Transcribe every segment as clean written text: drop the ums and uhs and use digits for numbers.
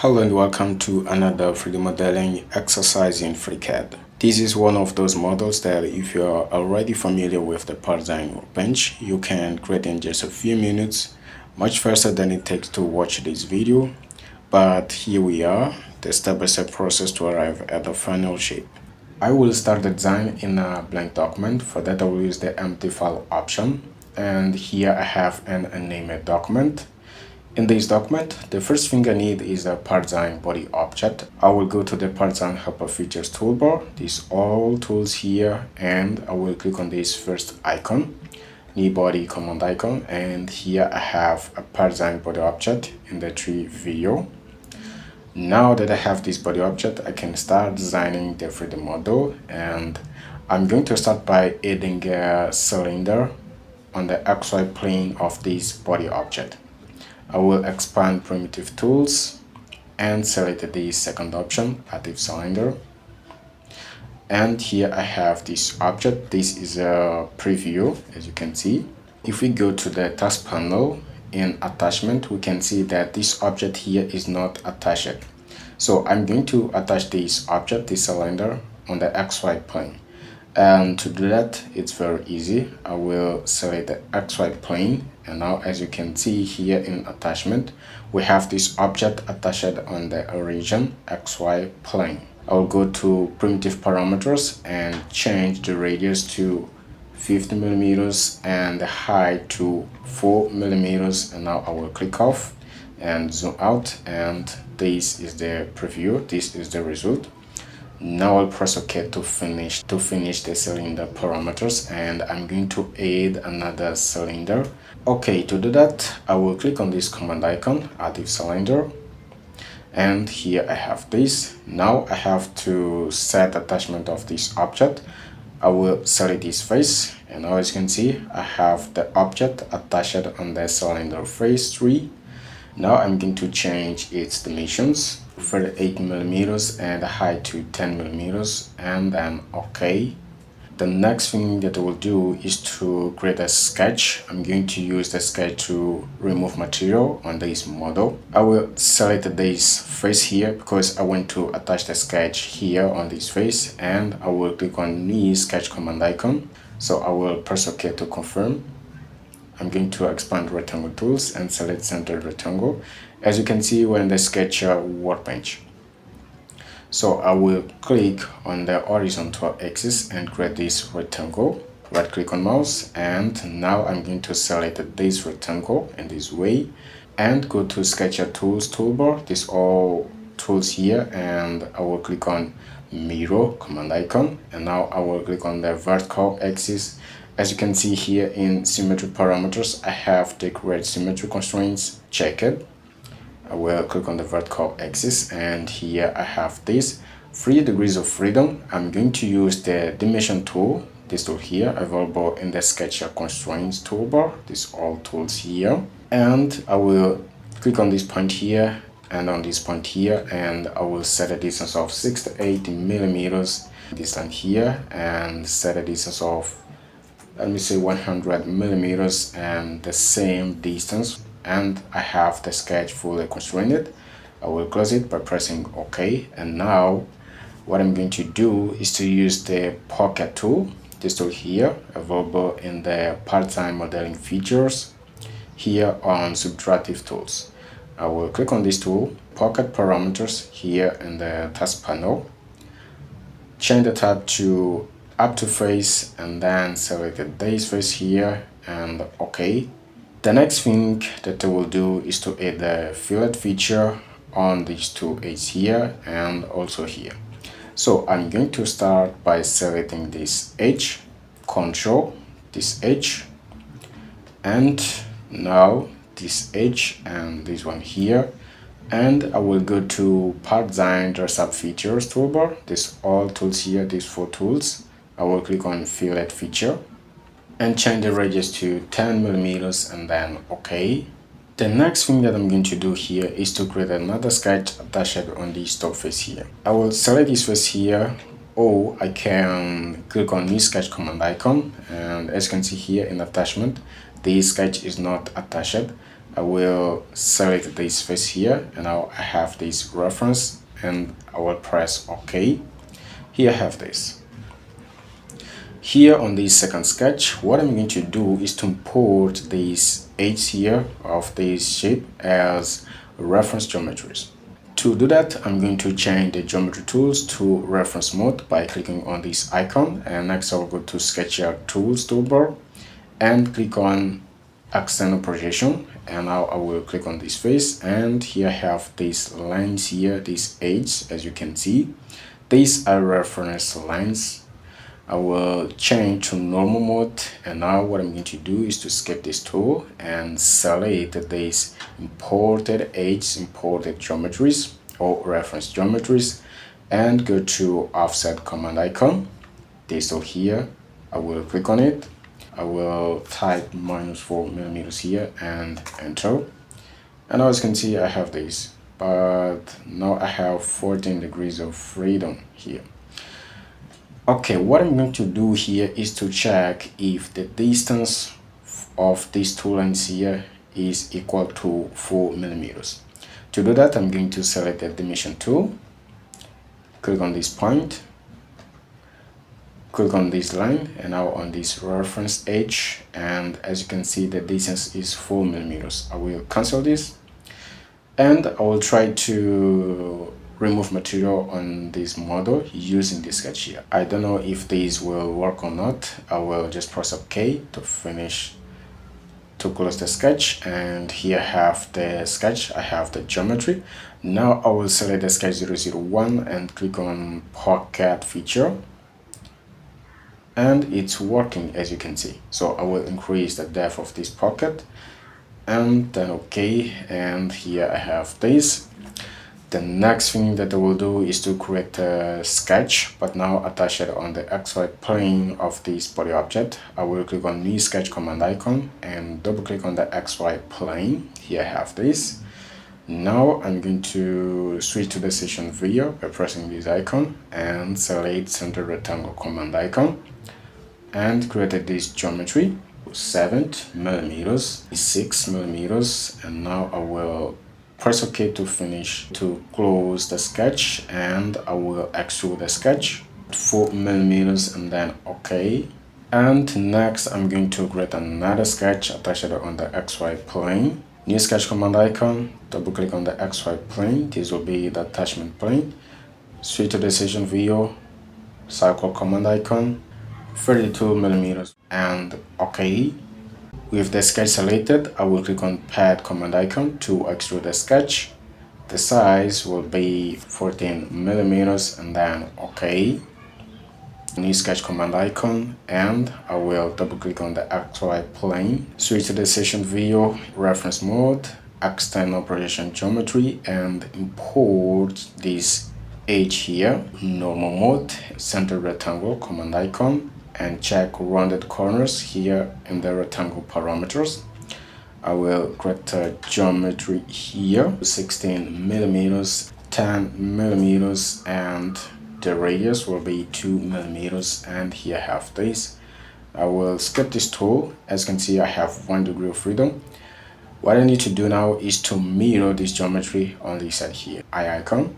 Hello and welcome to another 3D modeling exercise in FreeCAD. This is one of those models that if you are already familiar with the PartDesign workbench, you can create in just a few minutes, much faster than it takes to watch this video. But here we are, the step-by-step process to arrive at the final shape. I will start the design in a blank document. For that I will use the empty file option, and here I have an unnamed document. In this document, the first thing I need is a PartDesign body object. I will go to the PartDesign Helper Features toolbar, these all tools here, and I will click on this first icon, new body command icon, and here I have a PartDesign body object in the tree view. Now that I have this body object, I can start designing the 3D model, and I'm going to start by adding a cylinder on the XY plane of this body object. I will expand primitive tools and select the second option, active cylinder. And here I have this object. This is a preview, as you can see. If we go to the task panel in attachment, we can see that this object here is not attached. So I'm going to attach this object, this cylinder, on the XY plane. And to do that, it's very easy. I will select the XY plane, and now as you can see here in attachment, we have this object attached on the origin XY plane. I will go to primitive parameters and change the radius to 50 millimeters and the height to 4 millimeters, and now I will click off and zoom out, and this is the preview, this is the result. Now I'll press OK to finish the cylinder parameters, and I'm going to add another cylinder. Okay, to do that, I will click on this command icon, active cylinder, and here I have this. Now I have to set attachment of this object. I will select this face, and now as you can see, I have the object attached on the cylinder face 3. Now I'm going to change its dimensions, 38 millimeters and the height to 10 millimeters, and then OK. The next thing that I will do is to create a sketch. I'm going to use the sketch to remove material on this model. I will select this face here because I want to attach the sketch here on this face, and I will click on new sketch command icon. So I will press OK to confirm. I'm going to expand rectangle tools and select center rectangle. As you can see, we're in the Sketcher workbench. So I will click on the horizontal axis and create this rectangle. Right click on mouse, and now I'm going to select this rectangle in this way and go to Sketcher tools toolbar, these all tools here, and I will click on mirror command icon, and now I will click on the vertical axis. As you can see here in symmetry parameters, I have the correct symmetry constraints checked. I will click on the vertical axis, and here I have this 3 degrees of freedom. I'm going to use the dimension tool, this tool here, available in the Sketcher constraints toolbar, these all tools here. And I will click on this point here and on this point here, and I will set a distance of 6 to 8 millimeters distance here, and set a distance of, let me say, 100 millimeters and the same distance. And I have the sketch fully constrained. I will close it by pressing OK. And now what I'm going to do is to use the pocket tool, this tool here, available in the PartDesign modeling features here on Subtractive tools. I will click on this tool, pocket parameters here in the task panel, change the tab to up to face, and then select this face here and OK. The next thing that I will do is to add the fillet feature on these two edges here and also here. So I'm going to start by selecting this edge, control this edge, and now this edge and this one here, and I will go to PartDesign dress up features toolbar, these all tools here, these 4 tools. I will click on fillet feature and change the radius to 10 millimeters and then OK. The next thing that I'm going to do here is to create another sketch attached on this top face here. I will select this face here, or I can click on new sketch command icon, and as you can see here in attachment, this sketch is not attached. I will select this face here, and now I have this reference, and I will press OK. Here I have this. Here on this second sketch, what I'm going to do is to import this edge here of this shape as reference geometries. To do that, I'm going to change the geometry tools to reference mode by clicking on this icon, and next I'll go to Sketcher Tools toolbar and click on External Projection, and now I will click on this face, and here I have these lines here, these edges, as you can see. These are reference lines. I will change to normal mode, and now what I'm going to do is to skip this tool and select these imported edges, imported geometries or reference geometries, and go to offset command icon. This tool here, I will click on it. I will type -4 millimeters here and enter, and as you can see I have this, but now I have 14 degrees of freedom here. Okay, what I'm going to do here is to check if the distance of these two lines here is equal to 4 millimeters. To do that, I'm going to select the dimension tool, click on this point, click on this line, and now on this reference edge, and as you can see the distance is 4 millimeters. I will cancel this, and I will try to remove material on this model using this sketch here. I don't know if this will work or not. I will just press OK to finish, to close the sketch, and here I have the sketch, I have the geometry. Now I will select the sketch 001 and click on PartDesign feature, and it's working as you can see. So I will increase the depth of this pocket, and then OK, and here I have this. The next thing that I will do is to create a sketch, but now attach it on the XY plane of this body object. I will click on new sketch command icon and double click on the XY plane. Here I have this. Now I'm going to switch to the session view by pressing this icon and select center rectangle command icon and created this geometry 7 millimeters, 6 millimeters, and now I will press OK to finish, to close the sketch, and I will extrude the sketch 4 millimeters and then OK. And next I'm going to create another sketch, attach it on the XY plane. New sketch command icon, double click on the XY plane. This will be the attachment plane. Switch to the session view, circle command icon, 32 millimeters and OK. With the sketch selected, I will click on pad command icon to extrude the sketch. The size will be 14 millimeters and then OK. New sketch command icon, and I will double click on the XY plane. Switch to the session view, reference mode, external projection geometry, and import this edge here. Normal mode, center rectangle command icon, and check rounded corners here in the rectangle parameters. I will create a geometry here, 16 millimeters, 10 millimeters, and the radius will be 2 millimeters, and here I have this. I will skip this tool. As you can see, I have 1 degree of freedom. What I need to do now is to mirror this geometry on this side here. Eye icon.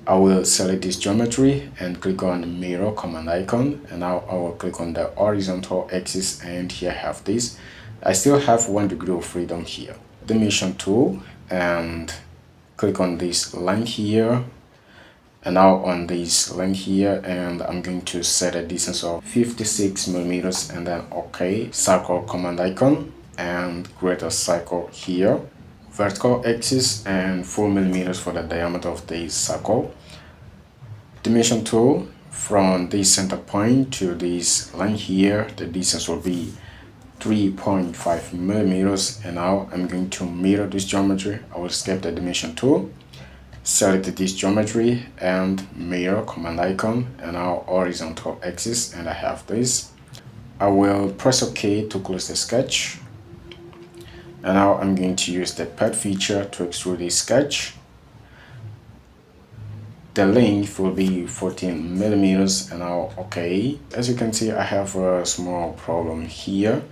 I will select this geometry and click on mirror command icon, and now I will click on the horizontal axis, and here I have this. I still have 1 degree of freedom here. Dimension tool, and click on this line here, and now on this line here, and I'm going to set a distance of 56 millimeters and then OK. Circle command icon and create a circle here. Vertical axis and 4 millimeters for the diameter of this circle. Dimension tool, from this center point to this line here, the distance will be 3.5 millimeters, and now I'm going to mirror this geometry. I will skip the dimension tool, select this geometry and mirror command icon, and now horizontal axis, and I have this. I will press OK to close the sketch. And now I'm going to use the pad feature to extrude this sketch. The length will be 14 millimeters, and now OK. As you can see, I have a small problem here.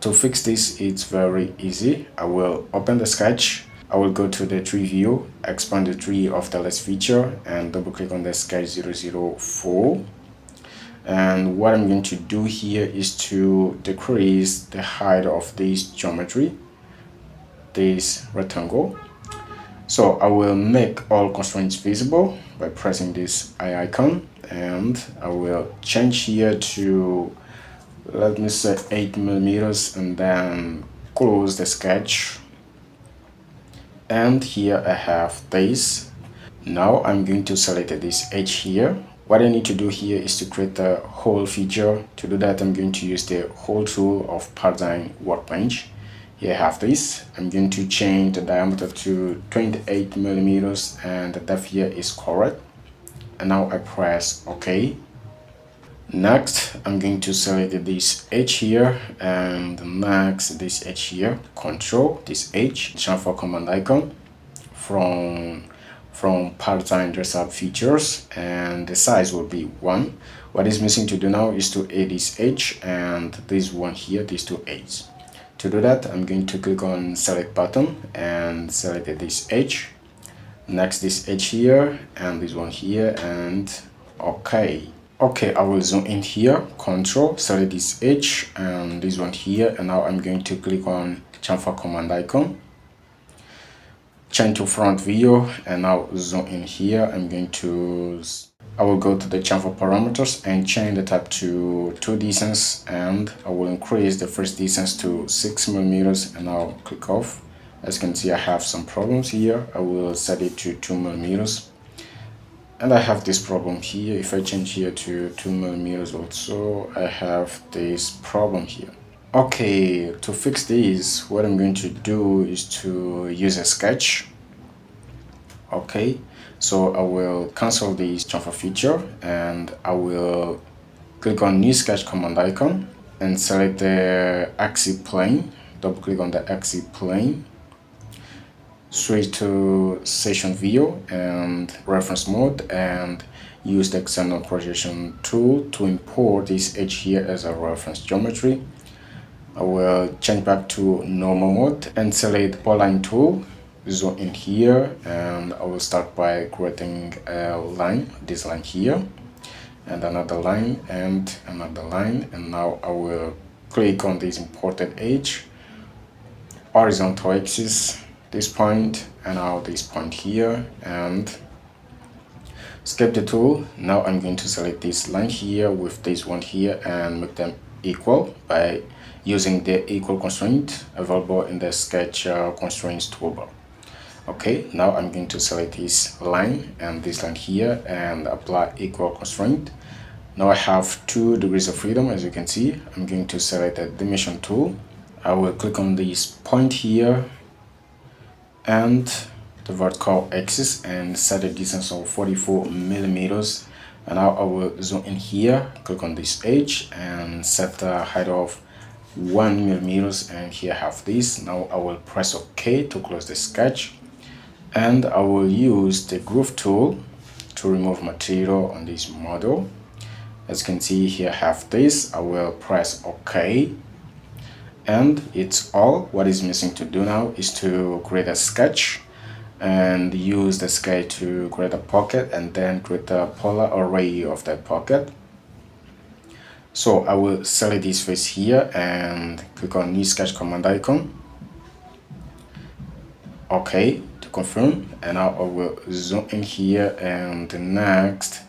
To fix this, it's very easy. I will open the sketch. I will go to the tree view, expand the tree of the list feature, and double click on the sketch 004. And what I'm going to do here is to decrease the height of this geometry, this rectangle. So I will make all constraints visible by pressing this eye icon, and I will change here to, let me say, 8 millimeters, and then close the sketch. And here I have this. Now I'm going to select this edge here. What I need to do here is to create a hole feature. To do that, I'm going to use the hole tool of PartDesign workbench. Here I have this. I'm going to change the diameter to 28 millimeters, and the depth here is correct. And now I press OK. Next, I'm going to select this edge here, and next this edge here. Control this edge, chamfer command icon from PartDesign dress-up features, and the size will be 1. What is missing to do now is to add this edge and this one here, these two edges. To do that, I'm going to click on select button and select this edge. Next, this edge here and this one here, and OK. Okay, I will zoom in here, control, select this edge and this one here, and now I'm going to click on chamfer command icon. Change to front view, and now zoom in here. I will go to the chamfer parameters and change the type to 2 distance, and I will increase the first distance to 6 millimeters, and now click off. As you can see, I have some problems here. I will set it to 2 millimeters. And I have this problem here. If I change here to 2 millimeters also, I have this problem here. Okay, to fix this, what I'm going to do is to use a sketch. Okay, so I will cancel this chamfer feature, and I will click on new sketch command icon and select the axis plane. Double click on the axis plane. Switch to session view and reference mode, and use the external projection tool to import this edge here as a reference geometry. I will change back to normal mode and select polyline tool, zoom in here, and I will start by creating a line, this line here, and another line, and another line. And now I will click on this imported edge, horizontal axis, this point, and now this point here, and escape the tool. Now I'm going to select this line here with this one here and make them equal by using the equal constraint available in the sketch constraints toolbar. Okay, now I'm going to select this line and this line here and apply equal constraint. Now I have 2 degrees of freedom. As you can see, I'm going to select the dimension tool. I will click on this point here and the vertical axis and set a distance of 44 millimeters. And now I will zoom in here, click on this edge and set a height of 1 millimeters, and here I have this. Now I will press OK to close the sketch, and I will use the groove tool to remove material on this model. As you can see, here I have this. I will press OK, and it's all. What is missing to do now is to create a sketch and use the sketch to create a pocket, and then create a polar array of that pocket. So I will select this face here and click on new sketch command icon. OK to confirm, and now I will zoom in here, and next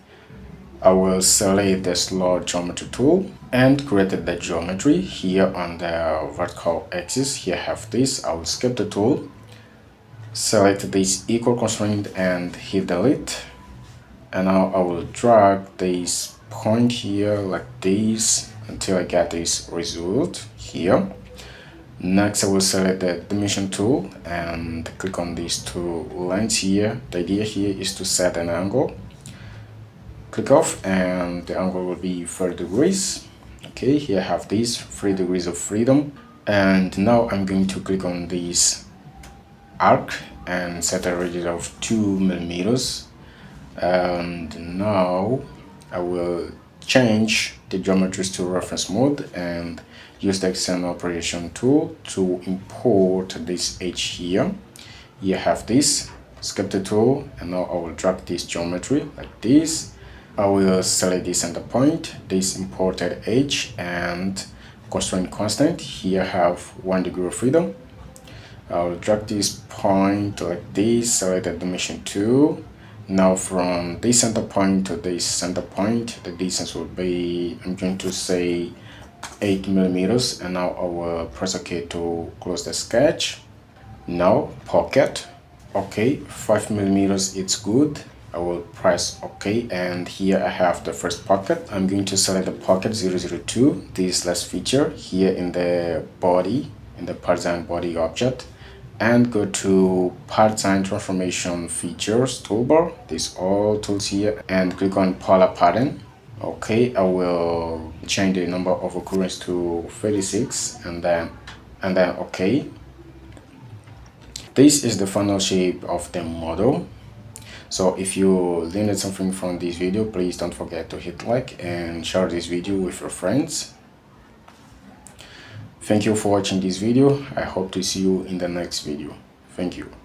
I will select the slot geometry tool and create the geometry here on the vertical axis. Here I have this. I will skip the tool, select this equal constraint and hit delete, and now I will drag this point here like this until I get this result here. Next I will select the dimension tool and click on these 2 lines here. The idea here is to set an angle. Click off, and the angle will be 30 degrees. Okay, here I have these 3 degrees of freedom, and now I'm going to click on this arc and set a radius of 2 millimeters. And now I will change the geometries to reference mode and use the external operation tool to import this edge here. You have this sculptor tool, and now I will drag this geometry like this. I will select the center point, this imported edge, and constraint constant. Here I have 1 degree of freedom. I'll drag this point like this, select the dimension tool. Now from this center point to this center point, the distance will be, I'm going to say 8 millimeters, and now I will press OK to close the sketch. Now pocket, okay, 5 millimeters, it's good. I will press OK, and here I have the first pocket. I'm going to select the pocket 002, this last feature here in the body, in the PartDesign body object, and go to PartDesign transformation features toolbar, these all tools here, and click on polar pattern. Okay, I will change the number of occurrence to 36, and then OK. This is the final shape of the model. So if you learned something from this video, please don't forget to hit like and share this video with your friends. Thank you for watching this video. I hope to see you in the next video. Thank you.